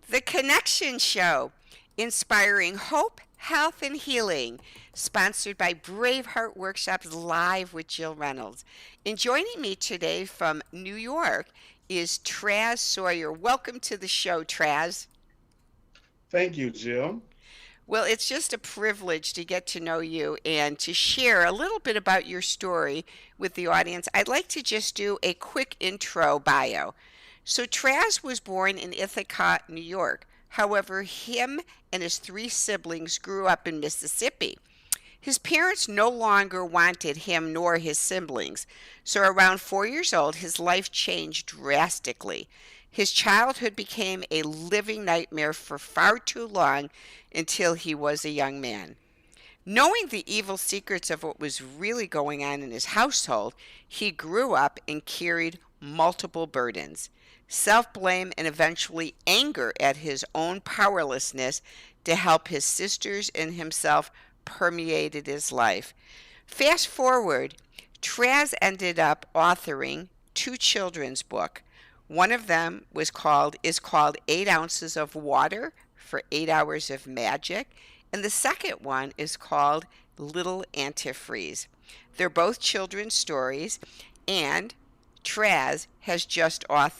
The Connection Show, inspiring hope, health, and healing, sponsored by Braveheart Workshops Live with Jill Reynolds. And joining me today from New York is Trazz Sawyer. Welcome to the show, Trazz. Thank you, Jill. Well, it's just a privilege to get to know you and to share a little bit about your story with the audience. I'd like to just do a quick intro bio. So, Traz was born in Ithaca, New York. However, him and his three siblings grew up in Mississippi. His parents no longer wanted him nor his siblings, so around 4 years old, his life changed drastically. His childhood became a living nightmare for far too long until he was a young man. Knowing the evil secrets of what was really going on in his household, he grew up and carried multiple burdens: self blame and eventually anger at his own powerlessness to help his sisters and himself permeated his life. Fast forward, Traz ended up authoring two children's books. One of them is called 8 Ounces of Water for 8 Hours of Magic, and the second one is called Little Antifreeze. They're both children's stories, and Traz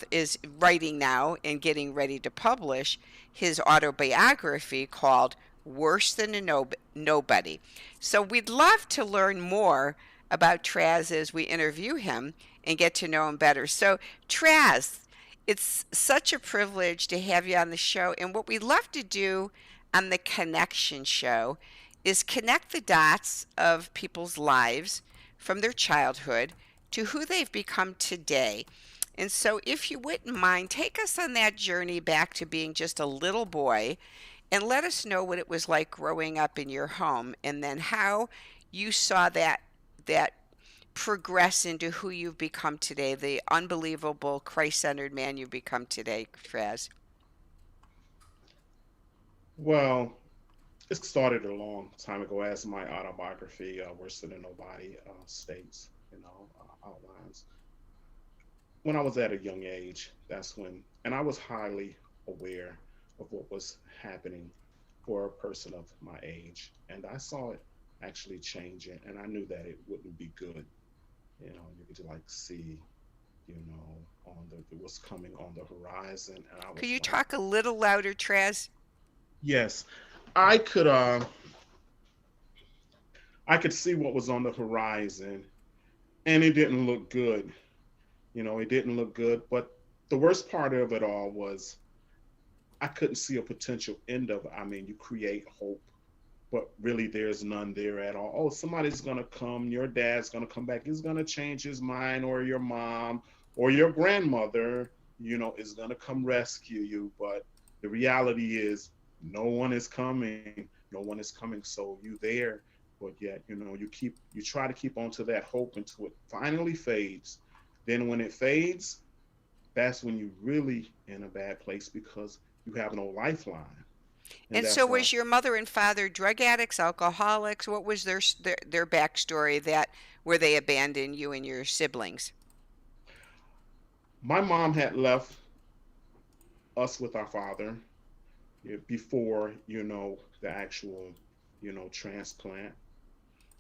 is writing now and getting ready to publish his autobiography called Worse Than a Nobody. So we'd love to learn more about Traz as we interview him and get to know him better. So, Traz, it's such a privilege to have you on the show. And what we love to do on the Connection Show is connect the dots of people's lives from their childhood to who they've become today. And so, if you wouldn't mind, take us on that journey back to being just a little boy and let us know what it was like growing up in your home and then how you saw that progress into who you've become today, the unbelievable Christ-centered man you've become today, Traz. Well, it started a long time ago, as my autobiography, Worse Than Nobody, states, outlines. When I was at a young age, that's when, and I was highly aware of what was happening for a person of my age. And I saw it actually changing, and I knew that it wouldn't be good. You could like see, on what's coming on the horizon. And I Could was you like, talk a little louder, Traz? yes, I could I could see what was on the horizon, and it didn't look good. It didn't look good. But the worst part of it all was I couldn't see a potential end of it. I mean, you create hope, but really there's none there at all. Oh, somebody's gonna come, your dad's gonna come back, he's gonna change his mind, or your mom or your grandmother, is gonna come rescue you. But the reality is no one is coming. No one is coming. So you there, but yet, you try to keep on to that hope until it finally fades. Then when it fades, that's when you really in a bad place because you have no lifeline. And And so, that's why was your mother and father drug addicts, alcoholics? What was their backstory? That where they abandoned you and your siblings? my mom had left us with our father before, the actual, transplant.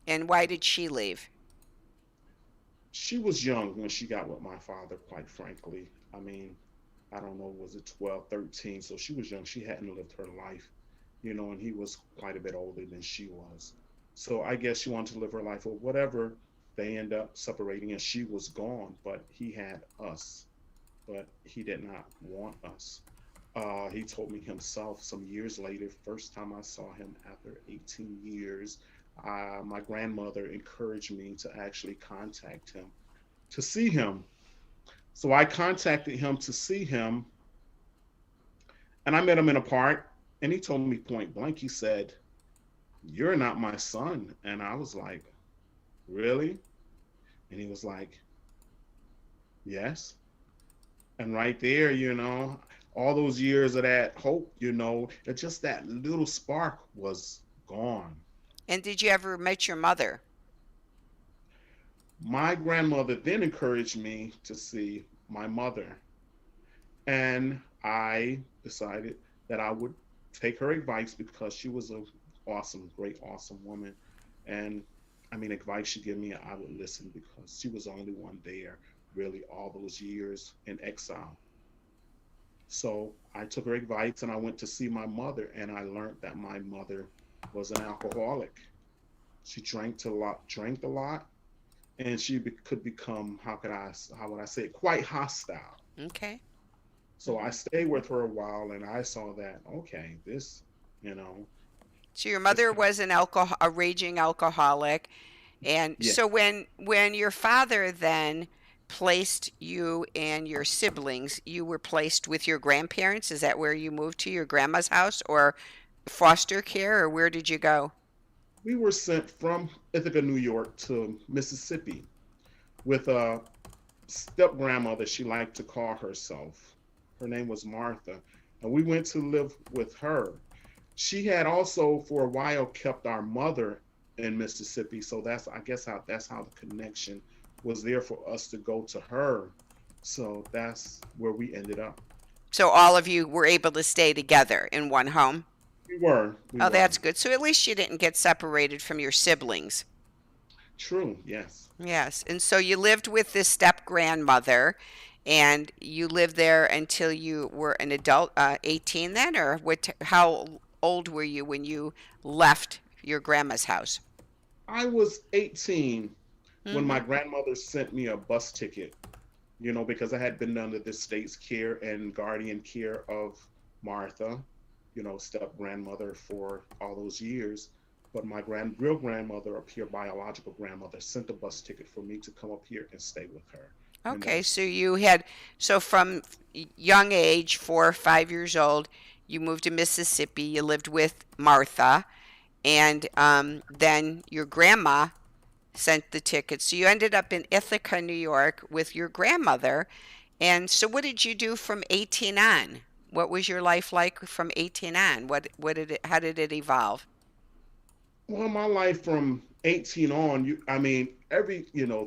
And why did she leave? She was young when she got with my father, quite frankly. I mean, I don't know, was it 12, 13? So she was young. She hadn't lived her life, and he was quite a bit older than she was. So I guess she wanted to live her life or whatever. They end up separating and she was gone, but he had us, but he did not want us. He told me himself some years later, first time I saw him after 18 years, my grandmother encouraged me to actually contact him to see him. So I contacted him to see him, and I met him in a park, and he told me point blank, he said, "You're not my son." And I was like, "Really?" And he was like, "Yes." And right there, all those years of that hope, it just that little spark was gone. And did you ever meet your mother? My grandmother then encouraged me to see my mother. And I decided that I would take her advice because she was a awesome, great, awesome woman. And I mean, advice she gave me, I would listen because she was the only one there really all those years in exile. So I took her advice and I went to see my mother, and I learned that my mother was an alcoholic. She drank a lot, and could become, how would I say it, quite hostile. Okay. So I stayed with her a while, and I saw that, okay, this, you know, So your this mother kind of, was a raging alcoholic, and yeah. so when your father then placed you and your siblings, you were placed with your grandparents. Is that where you moved to, your grandma's house, or foster care, or where did you go? We were sent from Ithaca, New York to Mississippi with a step grandmother, she liked to call herself. Her name was Martha. And we went to live with her. She had also for a while kept our mother in Mississippi. So I guess that's how the connection was there for us to go to her. So that's where we ended up. So all of you were able to stay together in one home. We were. We Oh, were. that's good. So at least you didn't get separated from your siblings. True, yes. Yes. And so you lived with this step grandmother, and you lived there until you were an adult, 18 then, or how old were you when you left your grandma's house? I was 18 when my Mm-hmm. grandmother sent me a bus ticket, because I had been under the state's care and guardian care of Martha, step grandmother for all those years. But my real grandmother up here, biological grandmother, sent a bus ticket for me to come up here and stay with her. And Okay, that's so so from young age, 4 or 5 years old, you moved to Mississippi. You lived with Martha, and then your grandma sent the tickets. So you ended up in Ithaca, New York, with your grandmother. And so, what did you do from 18 on? What was your life like from 18 on? How did it evolve? well, my life from 18 on, I mean,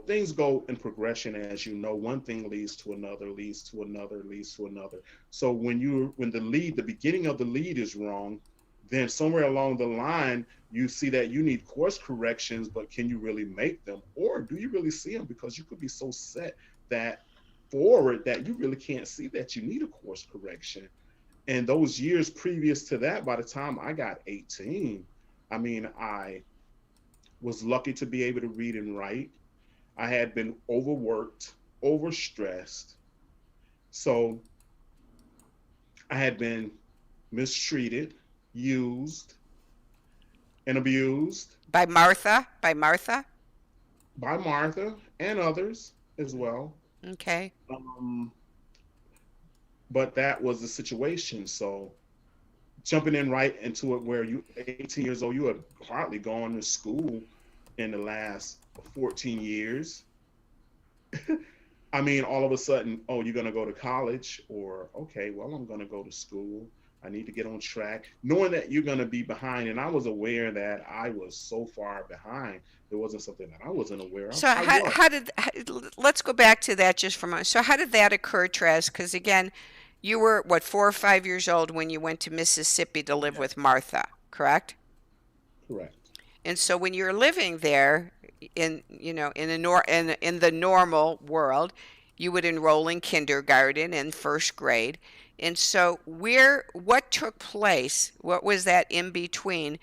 things go in progression, as you know. One thing leads to another, leads to another, leads to another. So when the beginning of the lead is wrong, then somewhere along the line, you see that you need course corrections, but can you really make them? Or do you really see them? Because you could be so set that forward that you really can't see that you need a course correction. And those years previous to that, by the time I got 18, I mean, I was lucky to be able to read and write. I had been overworked, overstressed. So I had been mistreated, used, and abused By Martha? By Martha? by Martha and others as well. Okay. Um, but that was the situation. So jumping in right into it where you 18 years old, you had hardly gone to school in the last 14 years. I mean, all of a sudden, oh, you're going to go to college, or okay, well, I'm going to go to school. I need to get on track, knowing that you're going to be behind. And I was aware that I was so far behind. It wasn't something that I wasn't aware of. So I was. let's go back to that just for a moment. So how did that occur, Trez? Because again, you were what, 4 or 5 years old when you went to Mississippi to live with Yes, Martha, correct? correct. And so when you're living there in the normal world, you would enroll in kindergarten and first grade. And so what took place? What was that in between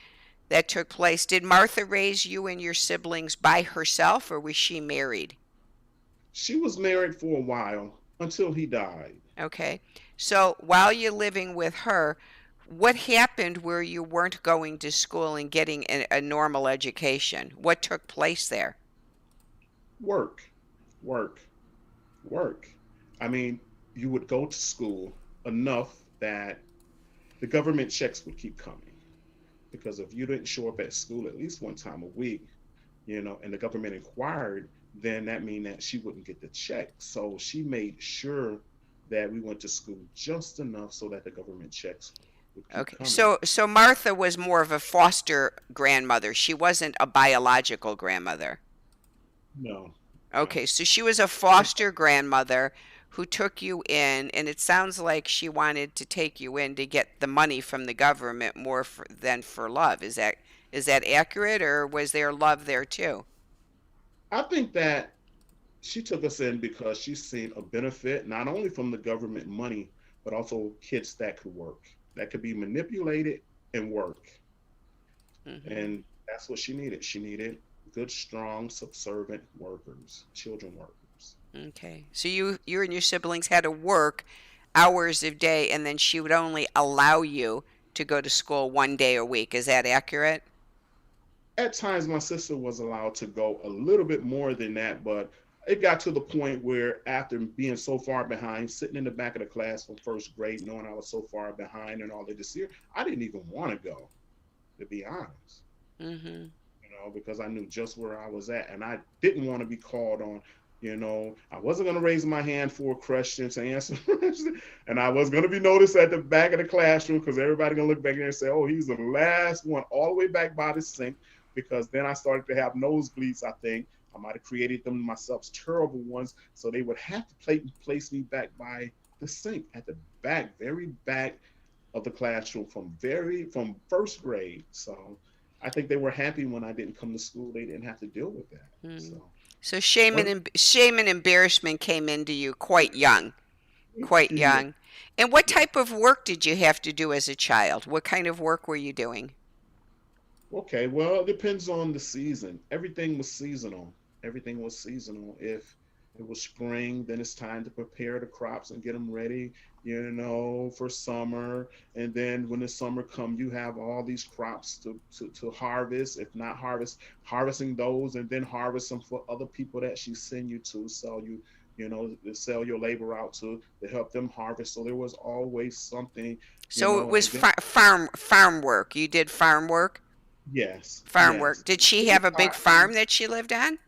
that took place? Did Martha raise you and your siblings by herself, or was she married? She was married for a while until he died. Okay. So while you're living with her, what happened where you weren't going to school and getting a normal education? What took place there? Work, work, work. I mean, you would go to school enough that the government checks would keep coming. Because if you didn't show up at school at least one time a week, and the government inquired, then that mean that she wouldn't get the check. So she made sure that we went to school just enough so that the government checks would keep Okay. coming. So Martha was more of a foster grandmother. She wasn't a biological grandmother. No, no. Okay, so she was a foster grandmother who took you in, and it sounds like she wanted to take you in to get the money from the government more than for love. Is that accurate, or was there love there too? I think that she took us in because she's seen a benefit not only from the government money, but also kids that could work, that could be manipulated and work. Hmm. And that's what she needed. She needed good, strong, subservient workers, children workers. Okay. So you and your siblings had to work hours a day, and then she would only allow you to go to school 1 day a week. Is that accurate? At times, my sister was allowed to go a little bit more than that, but it got to the point where after being so far behind, sitting in the back of the class from first grade, knowing I was so far behind and all of this year, I didn't even want to go, to be honest. Mm-hmm. Because I knew just where I was at, and I didn't want to be called on. I wasn't going to raise my hand for a question to answer, and I was going to be noticed at the back of the classroom because everybody going to look back there and say, "Oh, he's the last one, all the way back by the sink." Because then I started to have nosebleeds. I think I might have created them myself, terrible ones, so they would have to place me back by the sink at the back, very back of the classroom from first grade. So I think they were happy when I didn't come to school. They didn't have to deal with that. Mm. So So shame and one, shame and embarrassment came into you quite young, quite yeah. young. And what Yeah. type of work did you have to do as a child? What kind of work were you doing? Okay, well, it depends on the season. Everything was seasonal. Everything was seasonal. If it was spring, then it's time to prepare the crops and get them ready, for summer. And then when the summer come, you have all these crops to harvest. If not harvesting those and then harvest them for other people that she send you to sell to sell your labor out to help them harvest. So there was always something, So it was and then farm work. You did farm work? yes, Farm work. yes. Did she It was have a big hot. farm that she lived on?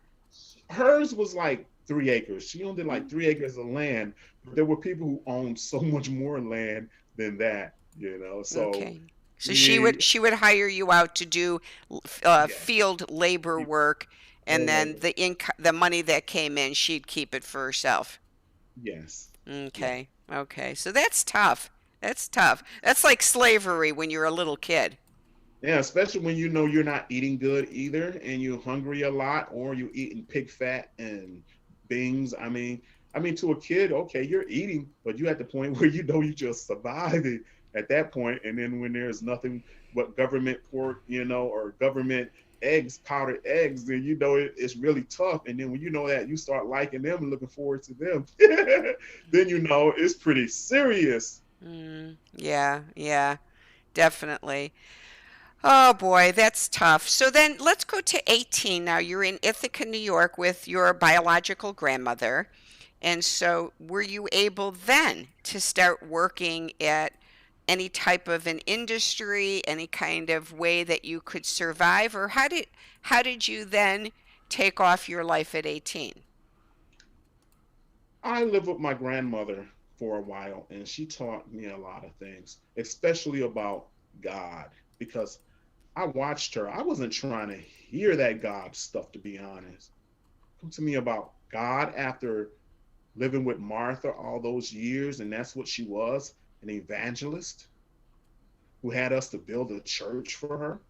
Hers was like 3 acres. She owned it like Mm. 3 acres of land, but there were people who owned so much more land than that. So Okay. So she we, would she would hire you out to do yes, field labor work, and all then over. the money that came in, she'd keep it for herself. Yes, yes. Okay. Okay. So that's tough. That's tough. That's like slavery when you're a little kid. Yeah, especially when you know you're not eating good either and you're hungry a lot or you're eating pig fat and things. I mean to a kid, okay, you're eating, but you at the point where you know you just surviving at that point. And then when there's nothing but government pork, or government eggs, powdered eggs, then it's really tough. And then when you know that, you start liking them and looking forward to them. Then it's pretty serious. Mm, yeah, yeah, definitely. Oh boy, that's tough. So then let's go to 18 now. You're in Ithaca, New York with your biological grandmother. And so were you able then to start working at any type of an industry, any kind of way that you could survive, or how did you then take off your life at 18? I lived with my grandmother for a while, and she taught me a lot of things, especially about God, because I watched her. I wasn't trying to hear that God stuff, to be honest. Come to me about God after living with Martha all those years, and that's what she was, an evangelist who had us to build a church for her.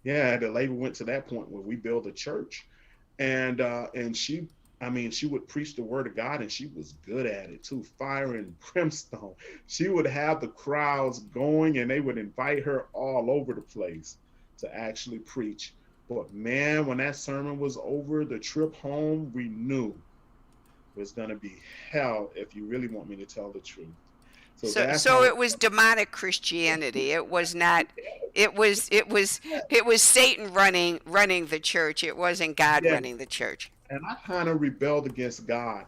Yeah, the labor went to that point where we built a church, and she would preach the word of God, and she was good at it too, fire and brimstone. She would have the crowds going, and they would invite her all over the place to actually preach. But man, when that sermon was over, the trip home, we knew it was gonna be hell if you really want me to tell the truth. So So that's so how it was demonic Christianity. It was not it was Satan running the church. It wasn't God yeah, running the church. and I kind of rebelled against God.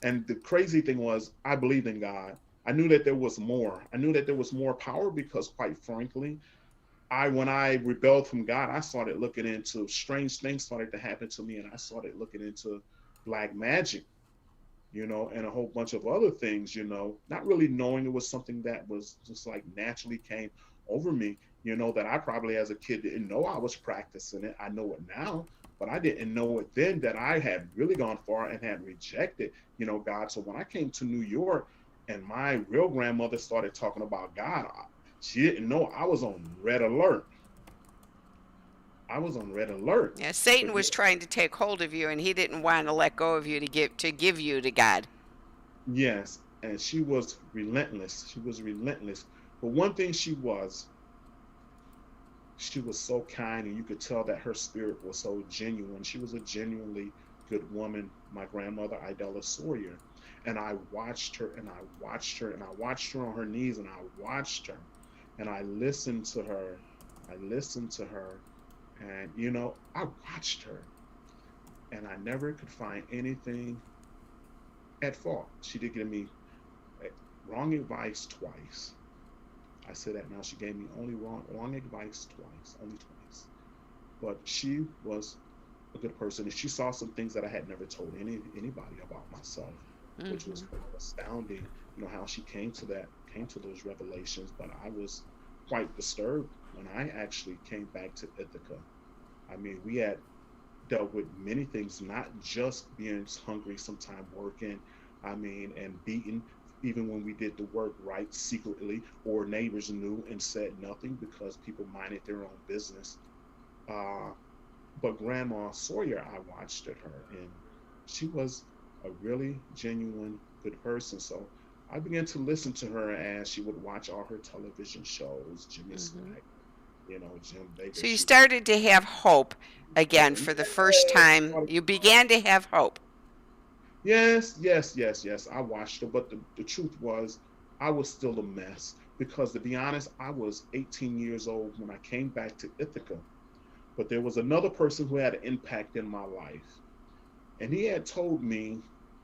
And the crazy thing was, I believed in God. I knew that there was more. I knew that there was more power because, quite frankly, when I rebelled from God, I started looking into strange things started to happen to me, and I started looking into black magic, and a whole bunch of other things, not really knowing it was something that was just like naturally came over me, that I probably as a kid didn't know I was practicing it. I know it now, But I didn't know it then that I had really gone far and had rejected, God. So when I came to New York and my real grandmother started talking about God, she didn't know I was on red alert. I was on red alert. Yeah, Satan But was trying to take hold of you, and he didn't want to let go of you to give you to God. yes, and she was relentless. She was relentless. But one thing she was so kind, and you could tell that her spirit was so genuine. She was a genuinely good woman, my grandmother, Idella Sawyer. And I watched her and I watched her and I watched her on her knees and I watched her and I listened to her. I listened to her and, I watched her and I never could find anything at fault. She did give me eh, wrong advice twice. I say that now. She gave me only wrong advice twice, only twice. But she was a good person, and she saw some things that I had never told anybody about myself, which was Hmm. quite astounding. How she came to those revelations. But I was quite disturbed when I actually came back to Ithaca. I mean, we had dealt with many things, not just being hungry, sometime working, I mean, and beaten, even when we did the work right secretly, or neighbors knew and said nothing because people minded their own business. Uh, but Grandma Sawyer, I watched at her, and she was a really genuine good person. So I began to listen to her as she would watch all her television shows, Jimmy Hmm. Swaggart, Jim Baker. So you She started to have hope again for the first time. yes, You began to have hope. yes, yes, yes, yes. I watched her, but the truth was, I was still a mess because, to be honest, I was 18 years old when I came back to Ithaca. But there was another person who had an impact in my life, and he had told me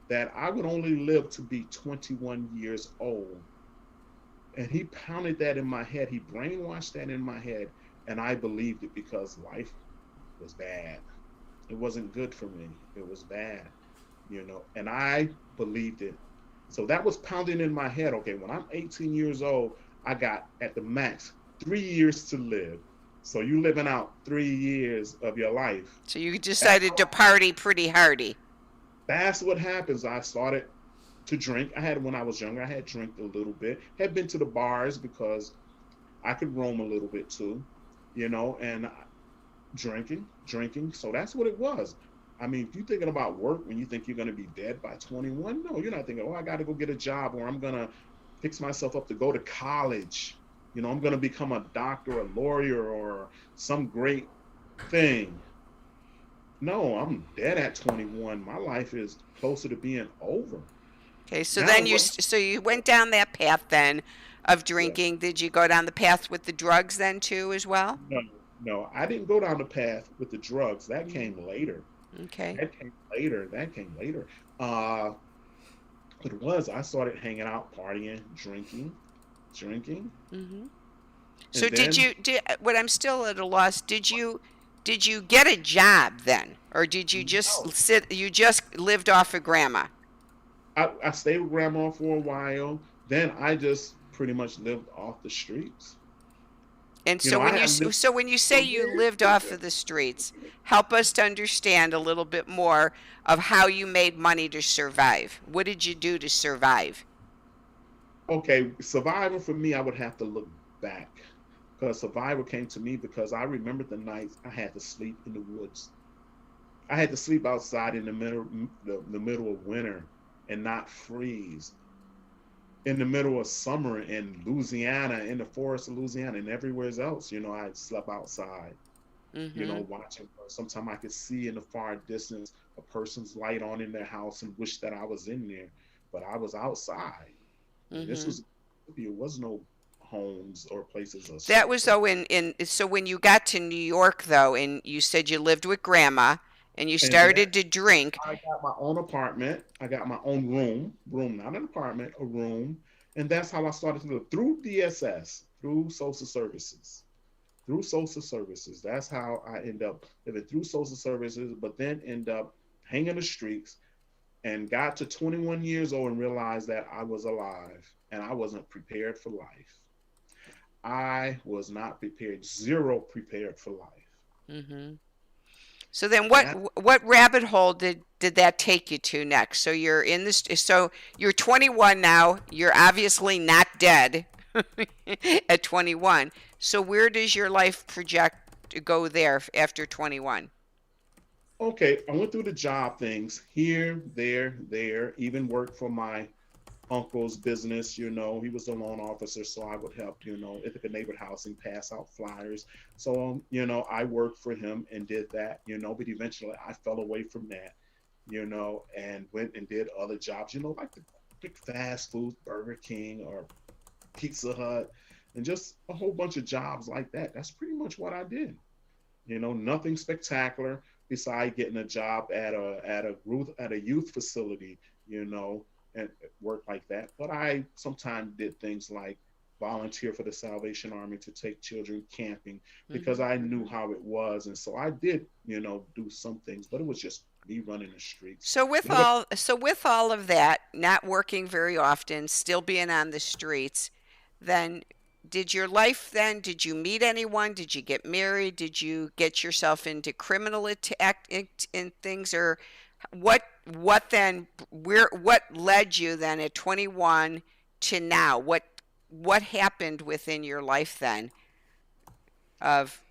that I would only live to be 21 years old. And he pounded that in my head. He brainwashed that in my head, and I believed it because life was bad. It wasn't good for me. It was bad, and I believed it. So that was pounding in my head. Okay, when I'm 18 years old, I got at the max 3 years to live. So you living out 3 years of your life. So you That's decided to party pretty hardy. what happens. I started to drink. I had when I was younger, I had drank a little bit. Had been to the bars because I could roam a little bit too, and drinking. So that's what it was. I mean, if you're thinking about work when you think you're going to be dead by 21, no, you're not thinking, oh, I got to go get a job or I'm going to fix myself up to go to college. I'm going to become a doctor, a lawyer, or some great thing. No, I'm dead at 21. My life is closer to being over. Okay, so Now, then what? you went down that path then of Yeah. drinking. Did you go down the path with the drugs then too as well? No, no, I didn't go down the path with the drugs. That Mm. came later. Okay. That came later. That came later. Uh, what it was, I started hanging out, partying, drinking, Hmm. So and then what I'm still at a loss, did you get a job then? Or did you just no, you just lived off of grandma? I stayed with grandma for a while. Then I just pretty much lived off the streets. And so I had lived when you say for you years. lived off of the streets, help us to understand a little bit more of how you made money to survive. What did you do to survive? Okay, survivor for me, I would have to look back because survivor came to me because I remember the nights I had to sleep in the woods. I had to sleep outside in the middle of winter and not freeze. In the middle of summer in Louisiana, in the forest of Louisiana, and everywhere else, I slept outside, Mm-hmm. watching. Sometimes I could see in the far distance a person's light on in their house and wish that I was in there, but I was outside. And this Mm-hmm. was, there was no homes or places of That was shelter. though in so when you got to New York though, and you said you lived with grandma and you And then started to drink. I got my own apartment. I got my own room, not an apartment, a room. And that's how I started to live through DSS, through social services. Through social services. That's how I end up living through social services, but then end up hanging the streets and got to 21 years old and realized that I was alive and I wasn't prepared for life. I was not prepared, zero prepared for life. Mm-hmm. So then That what rabbit hole did that take you to next? So you're in this so you're 21 now. You're obviously not dead at 21. So where does your life project go there after 21? okay, I went through the job things here, there, even worked for my uncle's business. He was a loan officer, so I would help, Ithaca neighborhood housing pass out flyers. So, I worked for him and did that, but eventually I fell away from that, and went and did other jobs, like the big fast food, Burger King or Pizza Hut, and just a whole bunch of jobs like that. That's pretty much what I did. Nothing spectacular beside getting a job at a youth facility, and work like that. But I sometimes did things like volunteer for the Salvation Army to take children camping because Hmm. I knew how it was, and so I did, do some things. But it was just me running the streets. Never. So with all of that, not working very often, still being on the streets, then did you meet anyone? Did you get married? Did you get yourself into criminal act in things or what led you then at 21 to now? What happened within your life then of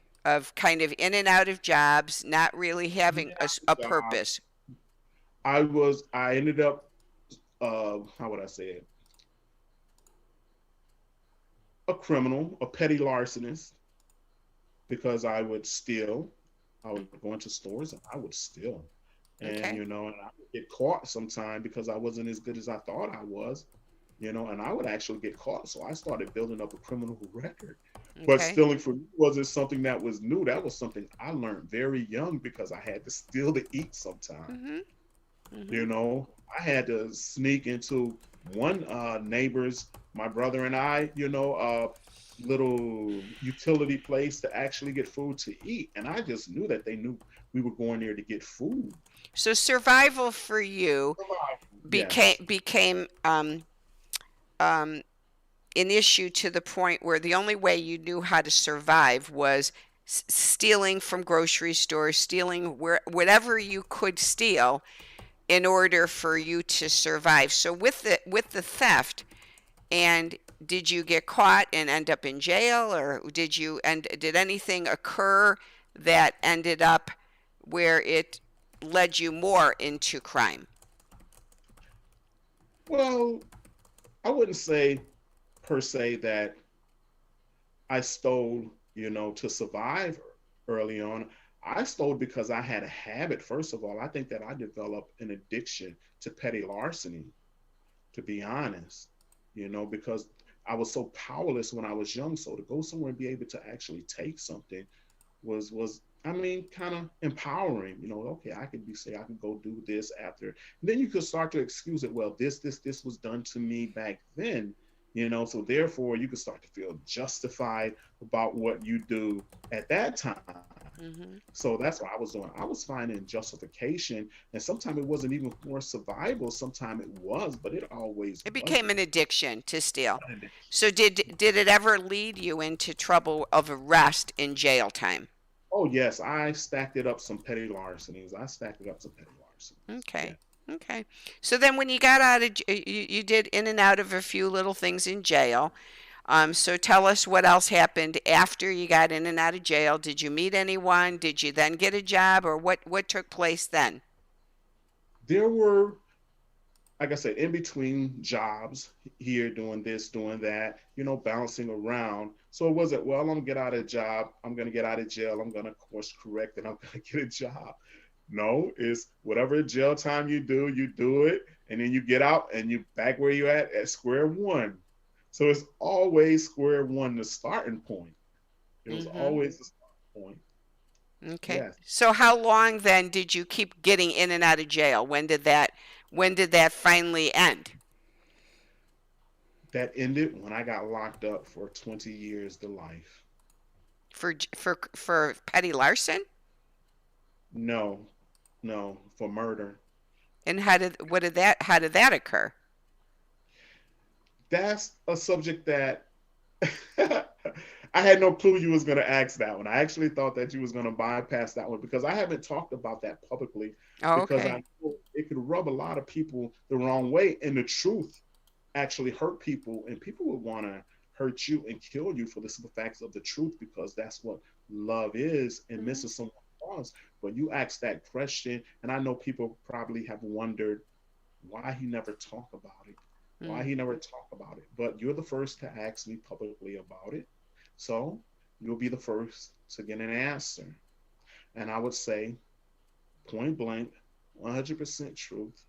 kind of in and out of jobs, not really In having and a out of jobs. purpose? I ended up, how would I say it? A criminal, a petty larcenist, because I would steal. I would go into stores and I would steal. And, Okay. and I would get caught sometime because I wasn't as good as I thought I was, and I would actually get caught. So I started building up a criminal record. But Okay. stealing for me wasn't something that was new. That was something I learned very young because I had to steal to eat sometimes. Mhm. Mhm. You know, I had to sneak into one neighbor's, my brother and I, little utility place to actually get food to eat. And I just knew that they knew we were going there to get food. So survival for you Yes. became um, an issue to the point where the only way you knew how to survive was stealing from grocery stores, stealing whatever you could steal in order for you to survive. So with the theft, and did you get caught and end up in jail, or did anything occur that ended up where it led you more into crime? Well, I wouldn't say per se that I stole, to survive early on. I stole because I had a habit. First of all, I think that I developed an addiction to petty larceny, to be honest, because I was so powerless when I was young. So to go somewhere and be able to actually take something was I mean kind of empowering. Okay, I could be say I could go do this after. And then you could start to excuse it. Well, this was done to me back then. So therefore you could start to feel justified about what you do at that time. Hmm. So that's what I was doing. I was finding justification, and sometimes it wasn't even for survival. Sometimes it was, but it always It became wasn't. an addiction to steal. So did it ever lead you into trouble of arrest in jail time? Oh yes, I stacked it up some petty larcenies. I stacked it up some petty larcenies. Yeah. Okay. Okay. So then when you got out of you did in and out of a few little things in jail. So tell us what else happened after you got in and out of jail. Did you meet anyone? Did you then get a job or what took place then? There were, like I said, in between jobs here, doing this, doing that, bouncing around. So it wasn't, well, I'm gonna get out of a job, I'm gonna get out of jail, I'm gonna course correct, and I'm gonna get a job. No, it's whatever jail time you do it, and then you get out and you back where you at square one. So it's always square one, the starting point. It was Mm-hmm. always the starting point. Okay. Yes. So how long then did you keep getting in and out of jail? When did that finally end? That ended when I got locked up for 20 years to life. For petty larceny? No, no, for murder. And how did that occur? That's a subject that I had no clue you was gonna ask that one. I actually thought that you was gonna bypass that one because I haven't talked about that publicly Oh, because okay. I know it could rub a lot of people the wrong way, and the truth actually hurt people, and people would want to hurt you and kill you for the simple facts of the truth because that's what love is and Mm-hmm. missing someone cause. But you asked that question, and I know people probably have wondered why he never talk about it, why he never talk about it. But you're the first to ask me publicly about it, so you'll be the first to get an answer. And I would say, point blank, 100% truth,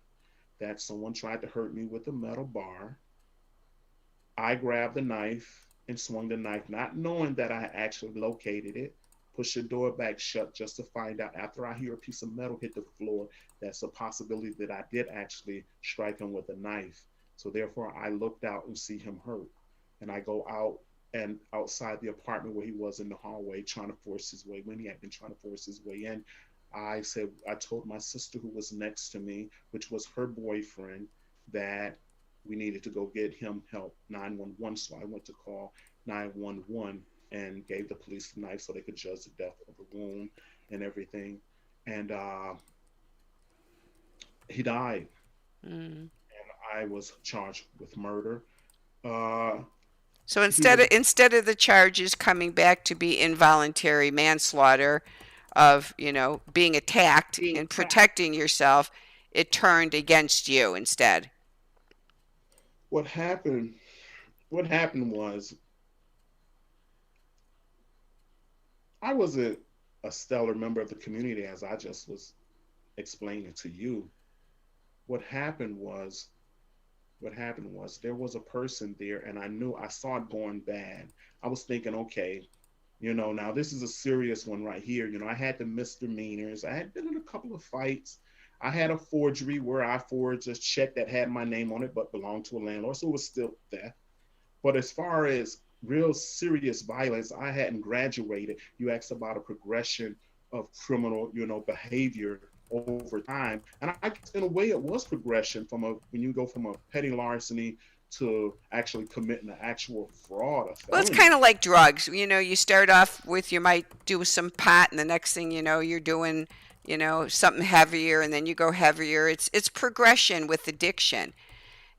that someone tried to hurt me with a metal bar. I grabbed the knife and swung the knife, not knowing that I actually located it. Pushed the door back shut just to find out after I hear a piece of metal hit the floor, that's a possibility that I did actually strike him with a knife. So therefore, I looked out and see him hurt. And I go out and outside the apartment where he was in the hallway trying to force his way, when he had been trying to force his way in, I told my sister who was next to me, which was her boyfriend, that we needed to go get him help 911. So I went to call 911 and gave the police the knife so they could judge the depth of the wound and everything. And he died. Mm. I was charged with murder. Uh, So he was instead of the charges coming back to be involuntary manslaughter of, being attacked being and attacked. protecting yourself, it turned against you instead. What happened? What happened was I wasn't a stellar member of the community as I just was explaining to you. What happened was what happened was there was a person there and I saw it going bad. I was thinking, okay, now this is a serious one right here. I had the misdemeanors. I had been in a couple of fights. I had a forgery where I forged a check that had my name on it but belonged to a landlord. So it was still theft. But as far as real serious violence, I hadn't graduated. You asked about a progression of criminal, behavior over time. And I guess in a way it was progression when you go from a petty larceny to actually committing an actual fraud, a Well, it's felony. kind of like drugs. You start off with, you might do some pot, and the next thing you know, you're doing, something heavier, and then you go heavier. It's progression with addiction.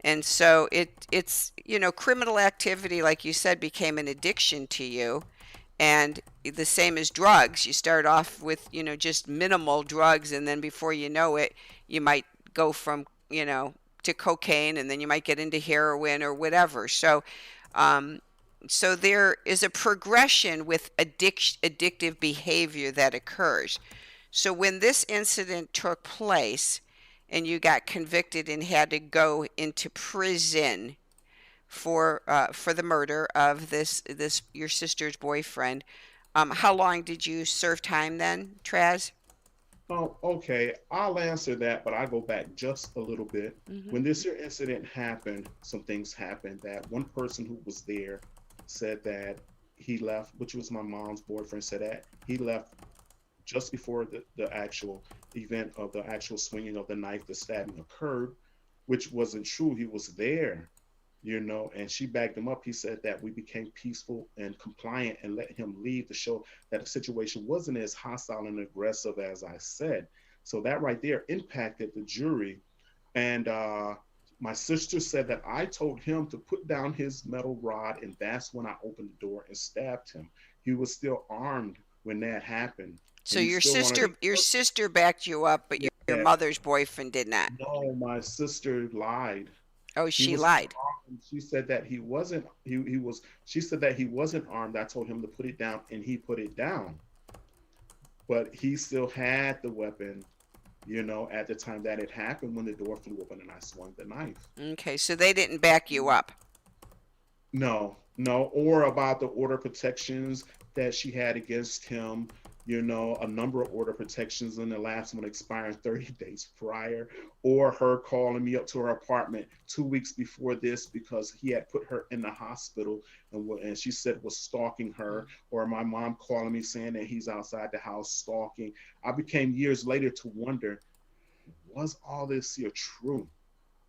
And so it's, criminal activity, like you said, became an addiction to you. And the same as drugs. You start off with, just minimal drugs, and then before you know it, you might go from, to cocaine, and then you might get into heroin or whatever. Um, so there is a progression with addictive behavior that occurs. So when this incident took place and you got convicted and had to go into prison for the murder of this your sister's boyfriend, how long did you serve time then, Traz? Oh, okay. I'll answer that, but I go back just a little bit. Hmm. When this here incident happened, some things happened that one person who was there said that he left, which was my mom's boyfriend, said that he left just before the actual event of the actual swinging of the knife, the stabbing occurred, which wasn't true. He was there, and she backed him up. He said that we became peaceful and compliant and let him leave to show that the situation wasn't as hostile and aggressive as I said. So that right there impacted the jury. And my sister said that I told him to put down his metal rod, and that's when I opened the door and stabbed him. He was still armed when that happened, So and he your still wanted sister to your sister backed you up, but your that. mother's boyfriend did not. No, my sister lied. Oh, He she was still lied. armed. She said that he wasn't. He was. She said that he wasn't armed. I told him to put it down, and he put it down. But he still had the weapon. At the time that it happened, when the door flew open and I swung the knife. Okay, so they didn't back you up. No, no, or about the order protections that she had against him. A number of order protections, and the last one expiring 30 days prior, or her calling me up to her apartment 2 weeks before this because he had put her in the hospital and she said was stalking her, or my mom calling me saying that he's outside the house stalking. I became years later to wonder, was all this here true?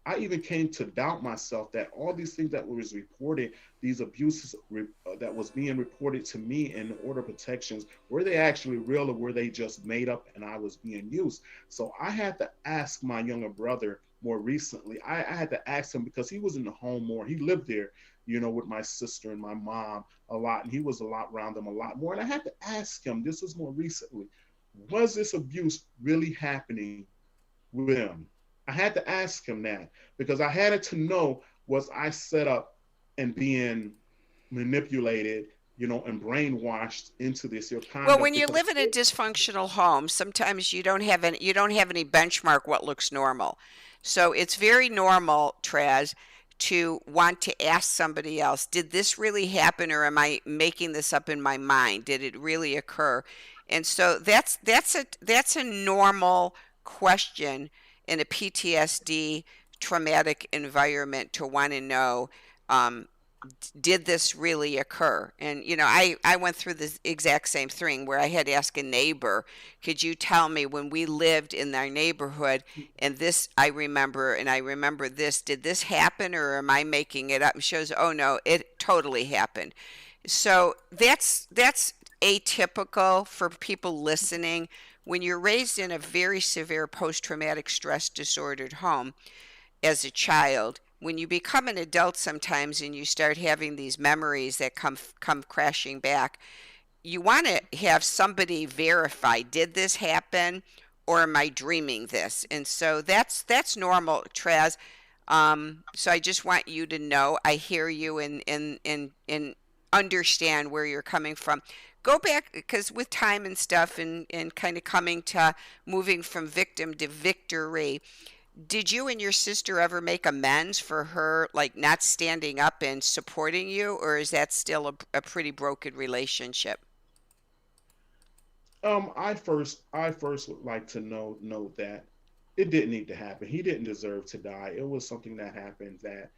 I even came to doubt myself that all these things that was reported, these abuses that was being reported to me in the order protections, were they actually real or were they just made up and I was being used? So I had to ask my younger brother more recently. I had to ask him because he was in the home more. He lived there, with my sister and my mom a lot, and he was a lot around them a lot more. And I had to ask him, this was more recently, was this abuse really happening with him? I had to ask him that because I had to know, was I set up and being manipulated, and brainwashed into this your Well, conduct when you because live in a dysfunctional home, sometimes you don't have any benchmark what looks normal. So it's very normal, Traz, to want to ask somebody else, did this really happen or am I making this up in my mind? Did it really occur? And so that's a normal question in a PTSD traumatic environment to want to know, um, did this really occur? And I went through this exact same thing where I had to ask a neighbor, could you tell me when we lived in our neighborhood and this I remember and I remember this, did this happen or am I making it up? And she goes, oh no, it totally happened. So that's atypical for people listening. When you're raised in a very severe post-traumatic stress disordered home as a child, when you become an adult sometimes and you start having these memories that come crashing back, you want to have somebody verify, did this happen or am I dreaming this? And so that's normal, Traz. So I just want you to know I hear you and understand where you're coming from. Go back because with time and stuff and kind of coming to moving from victim to victory, did you and your sister ever make amends for her, like not standing up and supporting you, or is that still a pretty broken relationship? I first would like to know that it didn't need to happen. He didn't deserve to die. It was something that happened that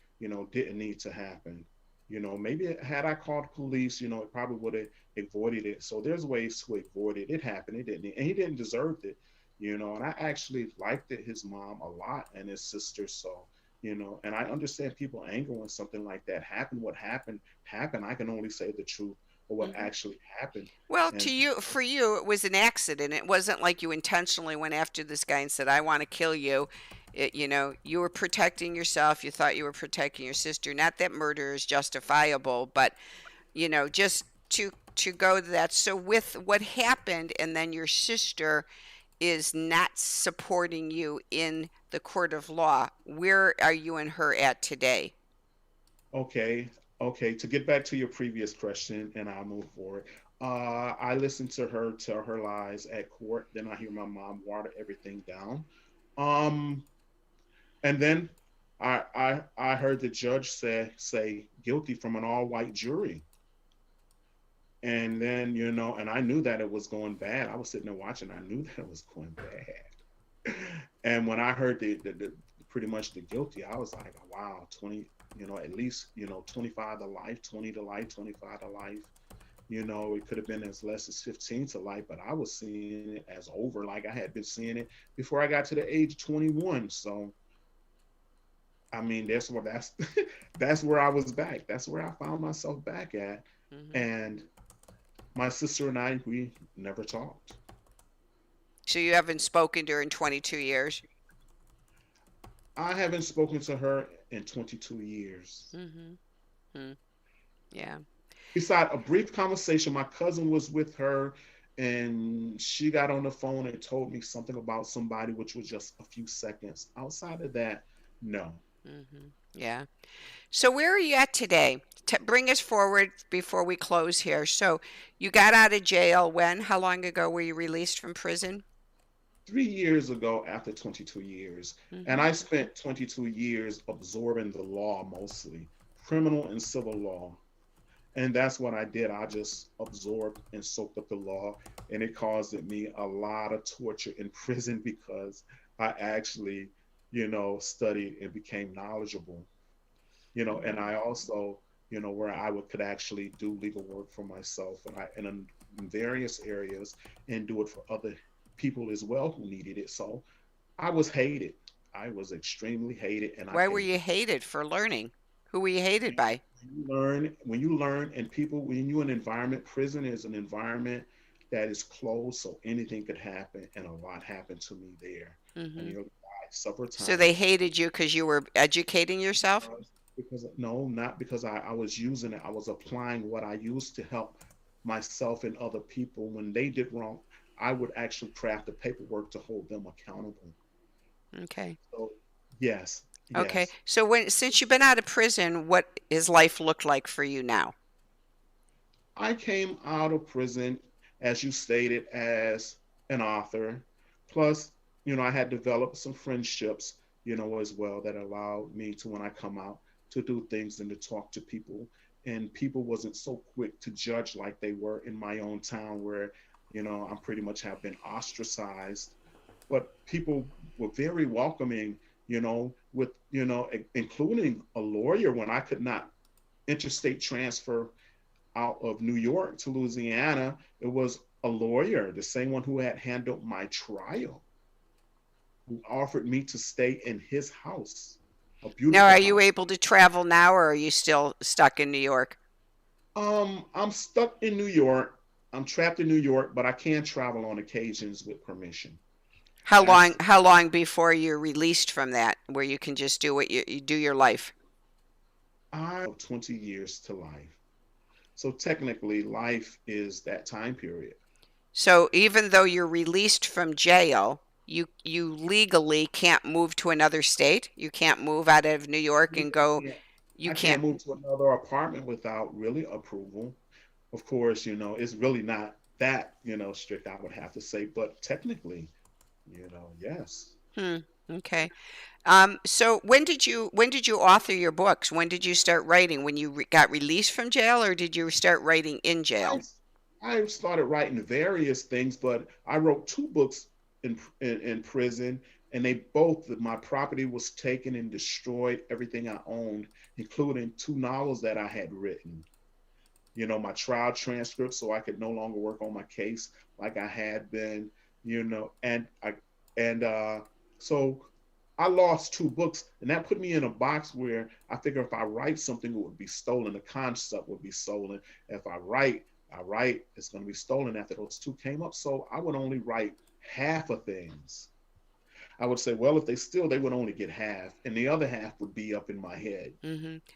didn't need to happen. Maybe had I called police, it probably would have avoided it. So there's ways to avoid it. It happened. It didn't, and he didn't deserve it. And I actually liked it, his mom a lot and his sister. So and I understand people anger when something like that happened. What happened. I can only say the truth or what Hmm. actually happened. Well, And for you, it was an accident. It wasn't like you intentionally went after this guy and said, "I want to kill you." You were protecting yourself. You thought you were protecting your sister. Not that murder is justifiable, but just to go to that. So with what happened, and then your sister is not supporting you in the court of law. Where are you and her at today? okay, okay. To get back to your previous question, and I'll move forward. I listened to her tell her lies at court. Then I hear my mom water everything down. Um, and then I heard the judge say guilty from an all white jury. And then and I knew that it was going bad. I was sitting there watching. I knew that it was going bad. And when I heard the pretty much the guilty, I was like, wow, 20, at least 25 to life, 20 to life, 25 to life. It could have been as less as 15 to life, but I was seeing it as over. Like I had been seeing it before I got to the age of 21. So I mean, that's that's where I was back. That's where I found myself back at. Hmm. And my sister and I, we never talked. So you haven't spoken to her in 22 years? I haven't spoken to her in 22 years. Mm-hmm. Mm. Yeah. Beside a brief conversation, my cousin was with her and she got on the phone and told me something about somebody, which was just a few seconds. Outside of that, no. Hmm. Yeah. So where are you at today? Bring us forward before we close here. So you got out of jail when? How long ago were you released from prison? 3 years ago, after 22 years, and Hmm. I spent 22 years absorbing the law mostly, criminal and civil law. And that's what I did. I just absorbed and soaked up the law, and it caused me a lot of torture in prison because I actually, studied and became knowledgeable, and I also, where I could actually do legal work for myself and in various areas and do it for other people as well who needed it. So I was hated. I was extremely hated, and I Why were can you hated for learning? Who were you hated when by? when you learn, and people, when you in an environment, prison is an environment that is closed, so anything could happen, and a lot happened to me there. I Hmm. nearly died several So they times hated you because you were educating yourself? because no, not because I was using it. I was applying what I used to help myself and other people. When they did wrong, I would actually craft the paperwork to hold them accountable. Okay. So yes, Okay. yes. So since you've been out of prison, what has life looked like for you now? I came out of prison, as you stated, as an author. Plus, I had developed some friendships, as well, that allowed me to, when I come out, to do things and to talk to people. And people wasn't so quick to judge like they were in my own town where, I'm pretty much have been ostracized. But people were very welcoming, with, including a lawyer when I could not interstate transfer out of New York to Louisiana. It was a lawyer, the same one who had handled my trial, who offered me to stay in his house, a Now, beautiful are you house. able to travel now or are you still stuck in New York? I'm stuck in New York. I'm trapped in New York, but I can travel on occasions with permission. How long That's how long before you're released from that where you can just do what you do your life? I 20 years to life. So technically, life is that time period. So even though you're released from jail, you legally can't move to another state. You can't move out of New York and I go. can't, You I can't. can't move to another apartment without really approval. Of course, it's really not that, strict, I would have to say, but technically, yes. Hmm. Okay. So when did you author your books? When did you start writing? When you got released from jail, or did you start writing in jail? I I started writing various things, but I wrote two books in prison, and they both, my property was taken and destroyed, everything I owned, including two novels that I had written. My trial transcript, so I could no longer work on my case like I had been, and so I lost two books, and that put me in a box where I figure if I write something, it would be stolen. The concept would be stolen. If I write, it's going to be stolen after those two came up. So I would only write half of things. I would say, well, if they steal, they would only get half, and the other half would be up in my head.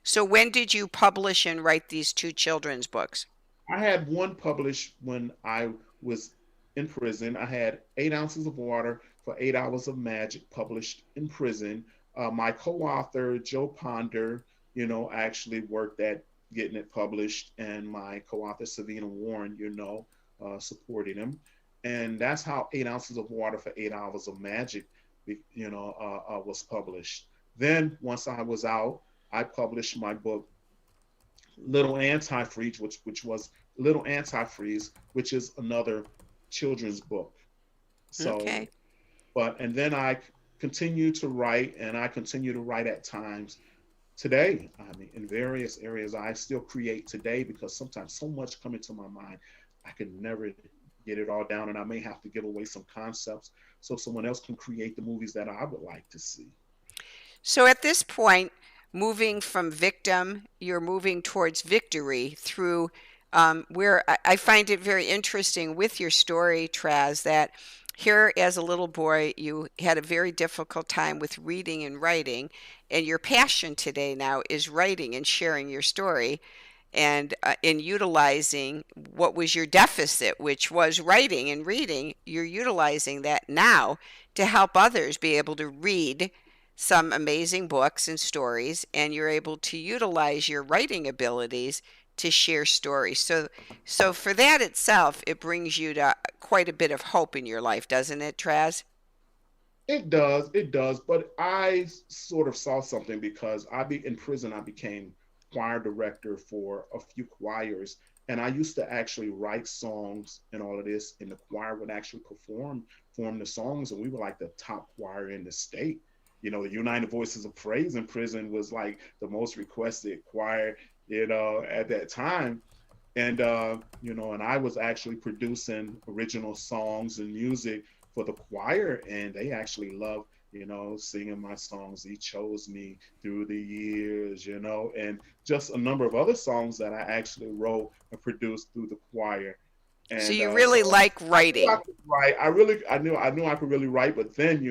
So when did you publish and write these two children's books? I had one published when I was in prison. I had 8 ounces of water for 8 hours of magic published in prison. My co-author Joe Ponder, actually worked at getting it published, and my co-author Savina Warren, supported him, and that's how 8 ounces of water for 8 hours of magic, was published. Then once I was out, I published my book Little Antifreeze, which was Little Antifreeze, which is another children's book. So, Okay. and then I continue to write, and I continue to write at times. Today, I mean, in various areas, I still create today because sometimes so much come into my mind, I can never get it all down, and I may have to give away some concepts so someone else can create the movies that I would like to see. So at this point, moving from victim, you're moving towards victory through where I find it very interesting with your story, Traz, that here as a little boy, you had a very difficult time with reading and writing, and your passion today now is writing and sharing your story and in utilizing what was your deficit, which was writing and reading, you're utilizing that now to help others be able to read some amazing books and stories, and you're able to utilize your writing abilities to share stories. So for that itself, it brings you to quite a bit of hope in your life, doesn't it, Traz? It does. But I sort of saw something because I be in prison. I became choir director for a few choirs, and I used to actually write songs and all of this, and the choir would actually perform the songs, and we were like the top choir in the state. The United Voices of Praise in prison was like the most requested choir, at that time. And I was actually producing original songs and music for the choir, and they actually loved singing my songs. He chose me through the years, and just a number of other songs that I actually wrote and produced through the choir. So And you so really like I knew I writing. could write. I knew I could really write. But then,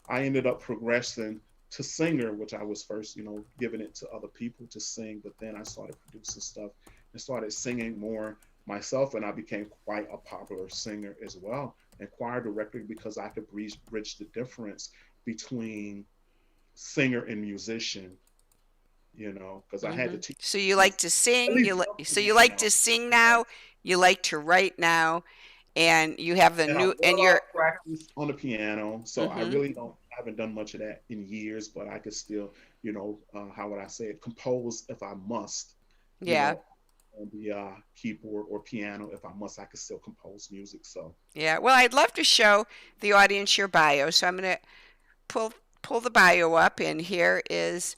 I ended up progressing to singer, which I was first, giving it to other people to sing. But then I started producing stuff and started singing more myself, and I became quite a popular singer as well and choir director because I could bridge the difference between singer and musician. Because I had to teach So you like kids to at sing, least something, so you like to sing now, you like to write now, and you have the And I new and love you're practice on the piano. So I mhm. really don't haven't done much of that in years, but I could still, how would I say it, compose if I must, you Yeah. know, on the keyboard or piano if I must. I could still compose music. So Yeah. Well, I'd love to show the audience your bio. So I'm going to pull pull the bio up, and here is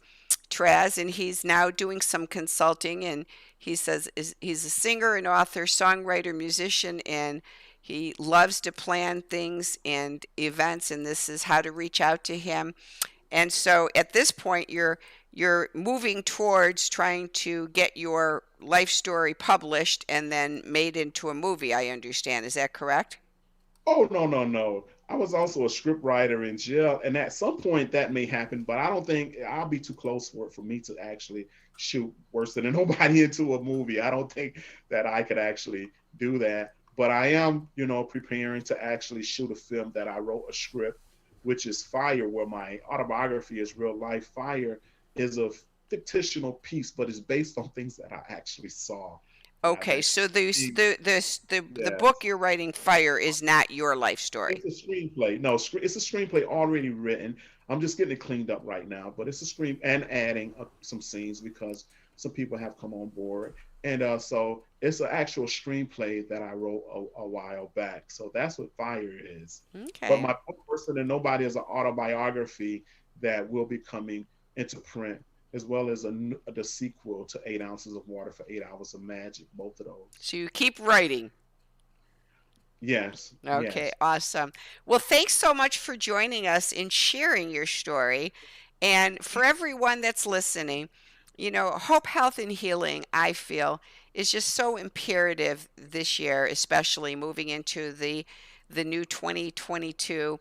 Trazz, and he's now doing some consulting, and he says he's a singer and author, songwriter, musician, and he loves to plan things and events, and this is how to reach out to him. And so at this point you're moving towards trying to get your life story published and then made into a movie, I understand. Is that correct? oh no, no, no. I was also a script writer in jail, and at some point that may happen, but I don't think I'll be too close for it for me to actually shoot worse than nobody into a movie. I don't think that I could actually do that. But I am, preparing to actually shoot a film that I wrote a script, which is Fire, where my autobiography is real life. Fire is a fictional piece, but it's based on things that I actually saw that I've Okay, actually so seen. the book Yes. you're writing, Fire, is not your life story. It's a screenplay. No, it's a screenplay already written. I'm just getting it cleaned up right now, but it's a screen and adding some scenes because some people have come on board, and so it's an actual screenplay that I wrote a while back. So that's what Fire is. But Okay. my book, Worse Than Nobody, is an autobiography that will be coming into print, as well as the sequel to 8 Ounces of Water for 8 Hours of Magic. Both of those. So you keep writing. Yes, Okay, yes. awesome. Well, thanks so much for joining us and sharing your story. And for everyone that's listening, hope, health, and healing, I feel, is just so imperative this year, especially moving into the new 2022.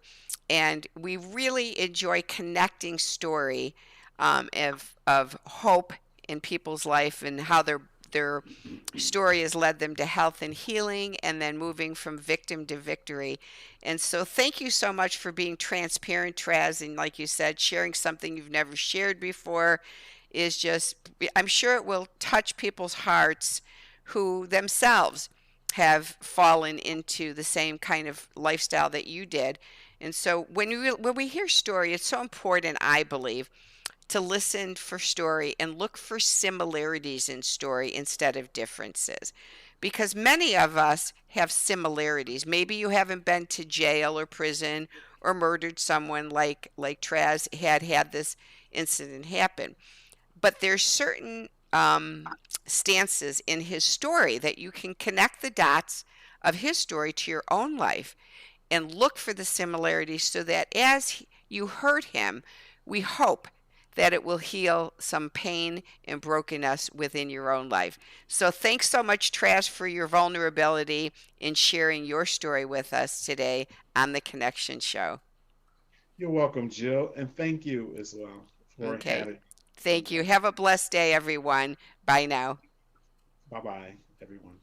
And we really enjoy connecting story of hope in people's life and how their story has led them to health and healing and then moving from victim to victory. And so thank you so much for being transparent, Traz, and like you said, sharing something you've never shared before is just, I'm sure it will touch people's hearts who themselves have fallen into the same kind of lifestyle that you did. And so when we hear story, it's so important, I believe, to listen for story and look for similarities in story instead of differences. Because many of us have similarities. Maybe you haven't been to jail or prison or murdered someone like Traz had this incident happen. But there's certain stances in his story that you can connect the dots of his story to your own life and look for the similarities so that as you hurt him, we hope that it will heal some pain and brokenness within your own life. So thanks so much, Trash, for your vulnerability in sharing your story with us today on the Connection Show. You're welcome, Jill, and thank you as well for Okay. having me on Thank you. that. Have a blessed day, everyone. Bye now. Bye bye, everyone.